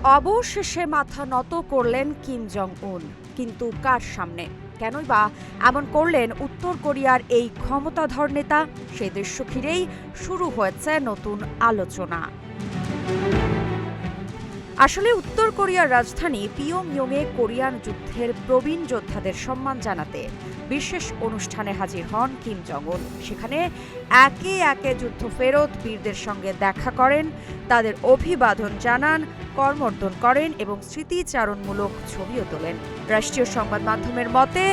অবশেষে মাথা নত করলেন কিম জং উন, কিন্তু কার সামনে? কেনই বা এমন করলেন উত্তর কোরিয়ার এই ক্ষমতাধর নেতা? সেই দৃশ্য ঘিরেই শুরু হয়েছে নতুন আলোচনা। আসলে উত্তর কোরিয়ার রাজধানী পিয়ংইয়ংয়ে কোরিয়ান যুদ্ধের প্রবীণ যোদ্ধাদের সম্মান জানাতে বিশেষ অনুষ্ঠানে হাজির হন কিম জং উন। সেখানে একে একে যুদ্ধ ফেরত বীরদের সঙ্গে দেখা করেন, তাদের অভিবাদন জানান, করমর্দন করেন এবং স্মৃতিচারণমূলক ছবিও তোলেন। রাষ্ট্রীয় সংবাদ মাধ্যমের মতে,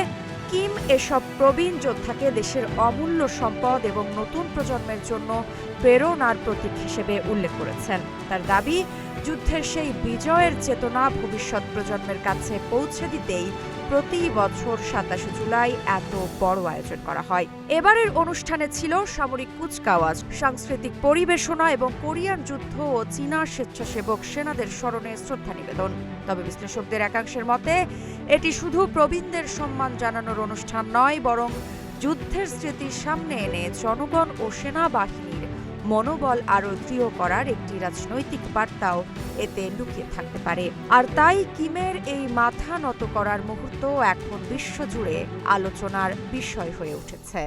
কিম এসব প্রবীণ যোদ্ধাকে দেশের অমূল্য সম্পদ এবং নতুন প্রজন্মের জন্য প্রেরণার প্রতীক হিসেবে উল্লেখ করেছেন। তার দাবি, যুদ্ধের সেই বিজয়ের চেতনা ভবিষ্যৎ প্রজন্মের কাছে পৌঁছে দিতেই প্রতি বছর ২৭ জুলাই এত বড় আয়োজন করা হয়। এবারের অনুষ্ঠানে ছিল সামরিক কুচকাওয়াজ, সাংস্কৃতিক পরিবেশনা এবং কোরিয়ান যুদ্ধ ও চীনা স্বেচ্ছাসেবক সেনাদের স্মরণে শ্রদ্ধা নিবেদন। তবে বিশ্লেষকদের একাংশের মতে, এটি শুধু প্রবীণদের সম্মান জানানোর অনুষ্ঠান নয়, বরং যুদ্ধের স্মৃতি সামনে এনে জনগণ ও সেনাবাহিনীর মনোবল আরও দৃঢ় করার একটি রাজনৈতিক বার্তাও এতে লুকিয়ে থাকতে পারে। আর তাই কিমের এই মাথা নত করার মুহূর্ত এখন বিশ্বজুড়ে আলোচনার বিষয় হয়ে উঠেছে।